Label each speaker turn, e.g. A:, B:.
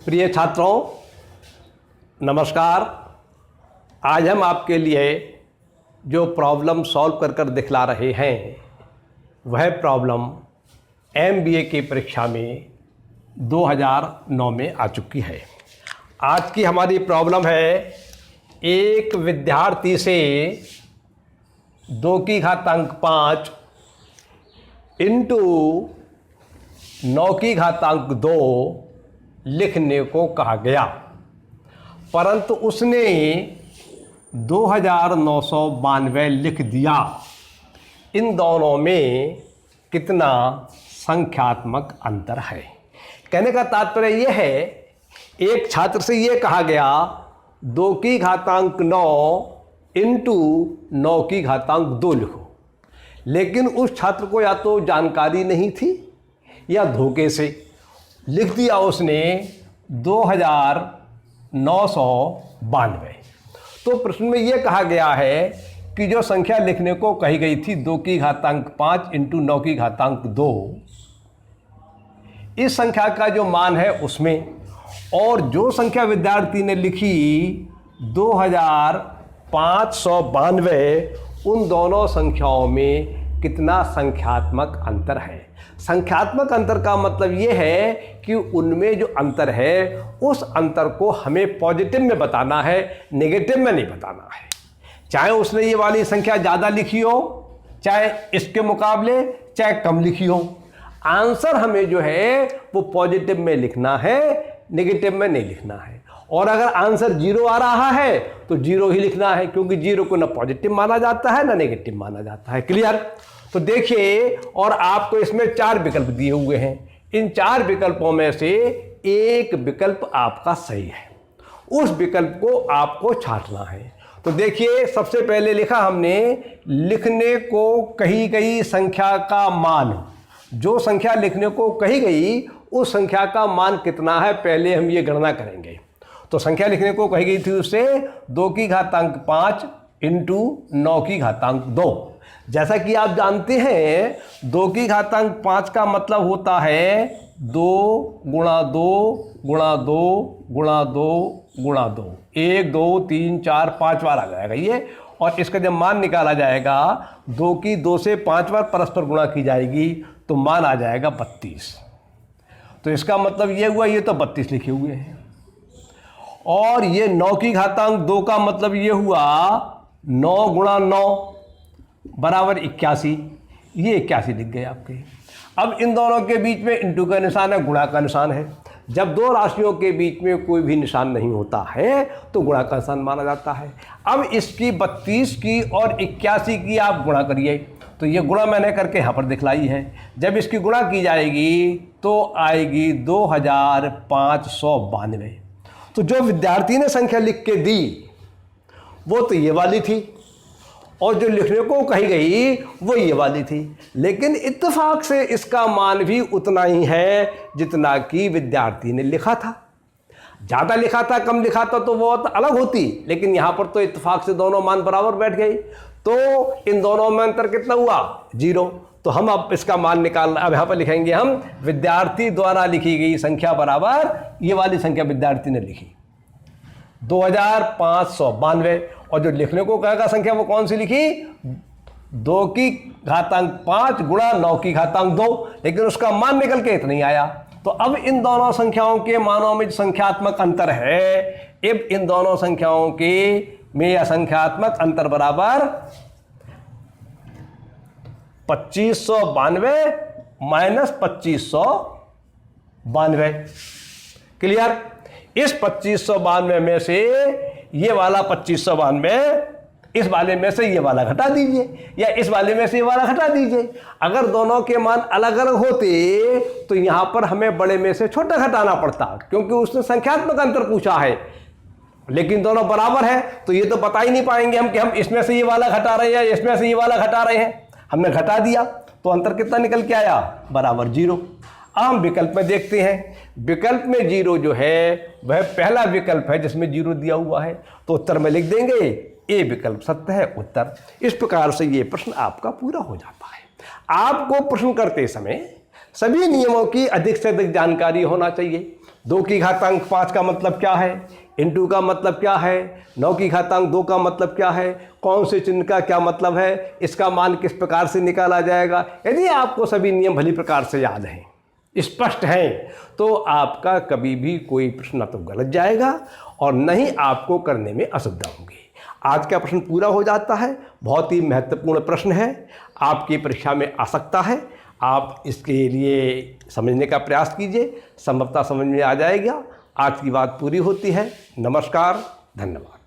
A: प्रिय छात्रों, नमस्कार। आज हम आपके लिए जो प्रॉब्लम सॉल्व कर कर दिखला रहे हैं वह प्रॉब्लम MBA की परीक्षा में 2009 में आ चुकी है। आज की हमारी प्रॉब्लम है, एक विद्यार्थी से 2 की घातांक 5 इंटू 9 की घातांक 2 लिखने को कहा गया, परंतु उसने 2992 लिख दिया। इन दोनों में कितना संख्यात्मक अंतर है? कहने का तात्पर्य यह है, एक छात्र से यह कहा गया 2 की घातांक 9 इंटू 9 की घातांक 2 लिखो, लेकिन उस छात्र को या तो जानकारी नहीं थी या धोखे से लिख दिया उसने 2992। तो प्रश्न में यह कहा गया है कि जो संख्या लिखने को कही गई थी 2 की घातांक 5 इंटू 9 की घातांक 2, इस संख्या का जो मान है उसमें, और जो संख्या विद्यार्थी ने लिखी 2592, उन दोनों संख्याओं में कितना संख्यात्मक अंतर है। संख्यात्मक अंतर का मतलब ये है कि उनमें जो अंतर है उस अंतर को हमें पॉजिटिव में बताना है, नेगेटिव में नहीं बताना है। चाहे उसने ये वाली संख्या ज़्यादा लिखी हो, चाहे इसके मुकाबले चाहे कम लिखी हो, आंसर हमें जो है वो पॉजिटिव में लिखना है, नेगेटिव में नहीं लिखना है। और अगर आंसर 0 आ रहा है तो 0 ही लिखना है, क्योंकि 0 को ना पॉजिटिव माना जाता है ना नेगेटिव माना जाता है। क्लियर? तो देखिए, और आपको इसमें 4 विकल्प दिए हुए हैं। इन 4 विकल्पों में से एक विकल्प आपका सही है, उस विकल्प को आपको छांटना है। तो देखिए, सबसे पहले लिखा हमने, लिखने को कही गई संख्या का मान। जो संख्या लिखने को कही गई उस संख्या का मान कितना है, पहले हम ये गणना करेंगे। तो संख्या लिखने को कही गई थी उससे 2 की घातांक 5 इंटू 9 की घातांक 2। जैसा कि आप जानते हैं 2 की घातांक 5 का मतलब होता है 2 गुणा 2 गुणा 2 गुणा 2 गुणा 2, 1 2 3 4 5 बार आ जाएगा ये। और इसका जब मान निकाला जाएगा, 2 की 2 से 5 बार परस्पर गुणा की जाएगी तो मान आ जाएगा 32। तो इसका मतलब ये हुआ, ये तो 32 लिखे हुए हैं। और ये 9 की घातांक 2 का मतलब ये हुआ 9 गुणा 9 बराबर 81। ये 81 लिख गए आपके। अब इन दोनों के बीच में इंटू का निशान है, गुणा का निशान है। जब दो राशियों के बीच में कोई भी निशान नहीं होता है तो गुणा का निशान माना जाता है। अब इसकी 32 की और 81 की आप गुणा करिए, तो ये गुणा मैंने करके यहाँ पर दिखलाई है। जब इसकी गुणा की जाएगी तो आएगी 2592। तो जो विद्यार्थी ने संख्या लिख के दी वो तो ये वाली थी, और जो लिखने को कही गई वो ये वाली थी, लेकिन इत्तेफाक से इसका मान भी उतना ही है जितना कि विद्यार्थी ने लिखा था। ज़्यादा लिखा था कम लिखा था तो वो अलग होती, लेकिन यहाँ पर तो इत्तेफाक से दोनों मान बराबर बैठ गई। तो इन दोनों में अंतर कितना हुआ? 0। तो हम अब इसका मान निकाल, अब यहाँ पर लिखेंगे हम, विद्यार्थी द्वारा लिखी गई संख्या बराबर ये वाली संख्या विद्यार्थी ने लिखी 2592, और जो लिखने को कहेगा संख्या वो कौन सी लिखी? 2 की घातांक 5 गुणा 9 की घातांक 2, लेकिन उसका मान निकल के इतना ही आया। तो अब इन दोनों संख्याओं के मानों में संख्यात्मक अंतर है, अब इन दोनों संख्याओं के में असंख्यात्मक अंतर बराबर 2592 माइनस 2592। क्लियर? इस 2592 में से ये वाला 2592, इस वाले में से ये वाला घटा दीजिए, या इस वाले में से ये वाला घटा दीजिए। अगर दोनों के मान अलग अलग होते तो यहां पर हमें बड़े में से छोटा घटाना पड़ता, क्योंकि उसने संख्यात्मक अंतर पूछा है। लेकिन दोनों बराबर है तो ये तो बता ही नहीं पाएंगे हम कि हम इसमें से ये वाला घटा रहे हैं या इसमें से ये वाला घटा रहे हैं। हमने घटा दिया तो अंतर कितना निकल के आया? बराबर 0। अब हम विकल्प में देखते हैं। विकल्प में 0 जो है वह पहला विकल्प है जिसमें 0 दिया हुआ है, तो उत्तर में लिख देंगे ए विकल्प सत्य है उत्तर। इस प्रकार से ये प्रश्न आपका पूरा हो जाता है। आपको प्रश्न करते समय सभी नियमों की अधिक से अधिक जानकारी होना चाहिए। 2 की घातांक 5 का मतलब क्या है, इंटू का मतलब क्या है, 9 की घातांक 2 का मतलब क्या है, कौन से चिन्ह का क्या मतलब है, इसका मान किस प्रकार से निकाला जाएगा। यदि आपको सभी नियम भली प्रकार से याद हैं, स्पष्ट हैं, तो आपका कभी भी कोई प्रश्न न तो गलत जाएगा और न ही आपको करने में असुविधा होगी। आज का प्रश्न पूरा हो जाता है। बहुत ही महत्वपूर्ण प्रश्न है, आपकी परीक्षा में आ सकता है। आप इसके लिए समझने का प्रयास कीजिए, संभवतः समझ में आ जाएगा। आज की बात पूरी होती है। नमस्कार, धन्यवाद।